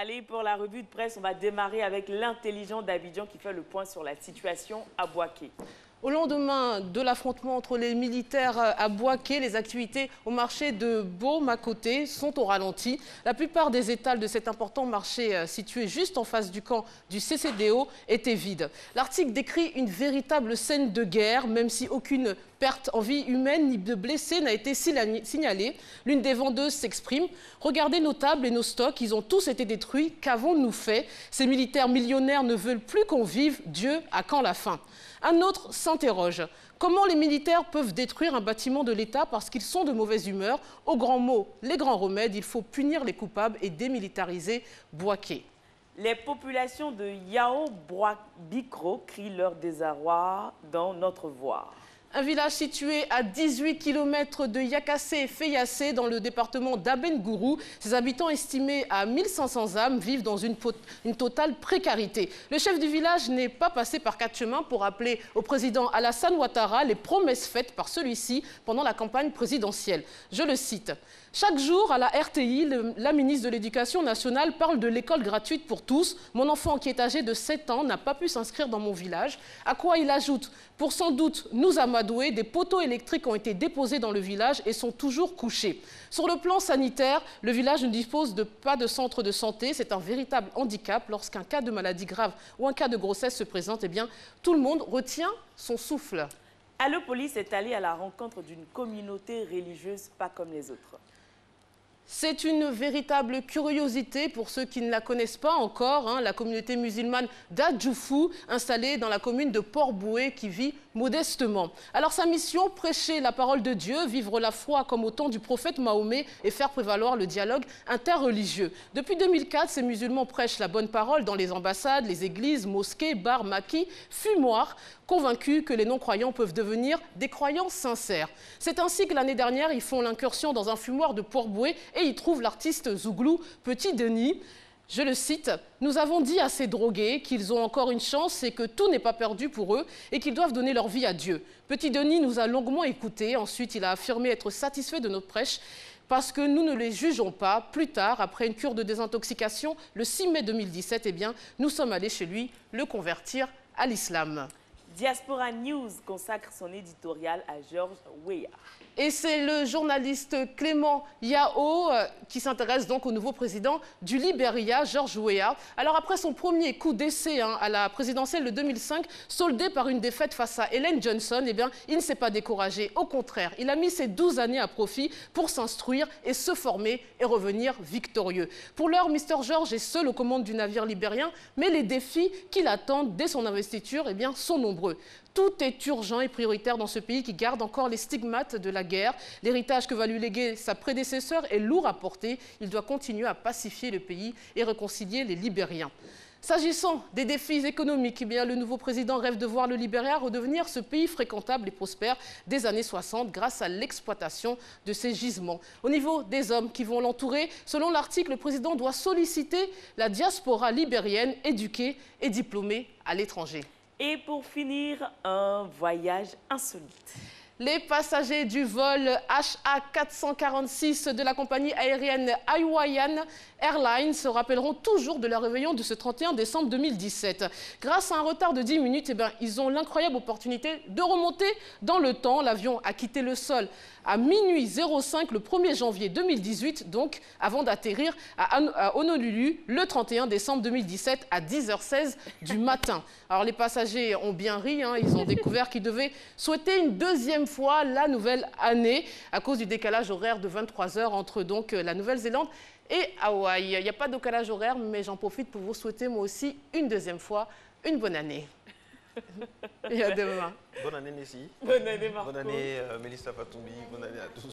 Allez, pour la revue de presse, on va démarrer avec l'intelligent d'Abidjan qui fait le point sur la situation à Bouaké. Au lendemain de l'affrontement entre les militaires à Bouaké, les activités au marché de Baumakoté sont au ralenti. La plupart des étals de cet important marché situé juste en face du camp du CCDO étaient vides. L'article décrit une véritable scène de guerre, même si aucune perte en vie humaine ni de blessés n'a été signalée. L'une des vendeuses s'exprime. Regardez nos tables et nos stocks, ils ont tous été détruits. Qu'avons-nous fait? Ces militaires millionnaires ne veulent plus qu'on vive. Dieu, à quand la fin? Un autre s'interroge. Comment les militaires peuvent détruire un bâtiment de l'État parce qu'ils sont de mauvaise humeur? Aux grands mots, les grands remèdes, il faut punir les coupables et démilitariser Bouaké. Les populations de Yao-Bikro crient leur désarroi dans notre voix. Un village situé à 18 km de Yakassé et Feyasé dans le département d'Abengourou. Ses habitants estimés à 1500 âmes vivent dans une totale précarité. Le chef du village n'est pas passé par quatre chemins pour rappeler au président Alassane Ouattara les promesses faites par celui-ci pendant la campagne présidentielle. Je le cite. Chaque jour, à la RTI, la ministre de l'Éducation nationale parle de l'école gratuite pour tous. Mon enfant qui est âgé de 7 ans n'a pas pu s'inscrire dans mon village. À quoi il ajoute, pour sans doute nous amadouer, des poteaux électriques ont été déposés dans le village et sont toujours couchés. Sur le plan sanitaire, le village ne dispose pas de centre de santé. C'est un véritable handicap. Lorsqu'un cas de maladie grave ou un cas de grossesse se présente, eh bien, tout le monde retient son souffle. Allo Police est allé à la rencontre d'une communauté religieuse pas comme les autres. C'est une véritable curiosité pour ceux qui ne la connaissent pas encore, la communauté musulmane d'Adjoufou, installée dans la commune de Port-Boué, qui vit modestement. Alors sa mission, prêcher la parole de Dieu, vivre la foi comme au temps du prophète Mahomet et faire prévaloir le dialogue interreligieux. Depuis 2004, ces musulmans prêchent la bonne parole dans les ambassades, les églises, mosquées, bars, maquis, fumoirs, convaincus que les non-croyants peuvent devenir des croyants sincères. C'est ainsi que l'année dernière, ils font l'incursion dans un fumoir de Port-Boué et y trouvent l'artiste Zouglou Petit Denis. Je le cite, « Nous avons dit à ces drogués qu'ils ont encore une chance et que tout n'est pas perdu pour eux et qu'ils doivent donner leur vie à Dieu. » Petit Denis nous a longuement écoutés. Ensuite, il a affirmé être satisfait de notre prêche parce que nous ne les jugeons pas. Plus tard, après une cure de désintoxication, le 6 mai 2017, eh bien, nous sommes allés chez lui le convertir à l'islam. Diaspora News consacre son éditorial à George Weah. Et c'est le journaliste Clément Yao qui s'intéresse donc au nouveau président du Libéria, George Weah. Alors après son premier coup d'essai à la présidentielle de 2005, soldé par une défaite face à Ellen Johnson, eh bien, il ne s'est pas découragé. Au contraire, il a mis ses 12 années à profit pour s'instruire et se former et revenir victorieux. Pour l'heure, Mr. George est seul aux commandes du navire libérien, mais les défis qui l'attendent dès son investiture eh bien, sont nombreux. Tout est urgent et prioritaire dans ce pays qui garde encore les stigmates de la guerre. L'héritage que va lui léguer sa prédécesseur est lourd à porter. Il doit continuer à pacifier le pays et réconcilier les Libériens. S'agissant des défis économiques, eh bien, le nouveau président rêve de voir le Libéria redevenir ce pays fréquentable et prospère des années 60 grâce à l'exploitation de ses gisements. Au niveau des hommes qui vont l'entourer, selon l'article, le président doit solliciter la diaspora libérienne éduquée et diplômée à l'étranger. Et pour finir, un voyage insolite. Les passagers du vol HA446 de la compagnie aérienne Hawaiian Airlines se rappelleront toujours de leur réveillon de ce 31 décembre 2017. Grâce à un retard de 10 minutes, eh bien, ils ont l'incroyable opportunité de remonter dans le temps. L'avion a quitté le sol à minuit 05 le 1er janvier 2018, donc avant d'atterrir à Honolulu le 31 décembre 2017 à 10h16 du matin. Alors les passagers ont bien ri, ils ont découvert qu'ils devaient souhaiter une deuxième fois la nouvelle année à cause du décalage horaire de 23 heures entre donc la Nouvelle-Zélande et Hawaï. Il n'y a pas de décalage horaire, mais j'en profite pour vous souhaiter moi aussi une deuxième fois une bonne année. Et à demain. Bonne année Nessie. Bonne année Marco. Bonne année Mélissa Fatoumbi. Bonne année à tous.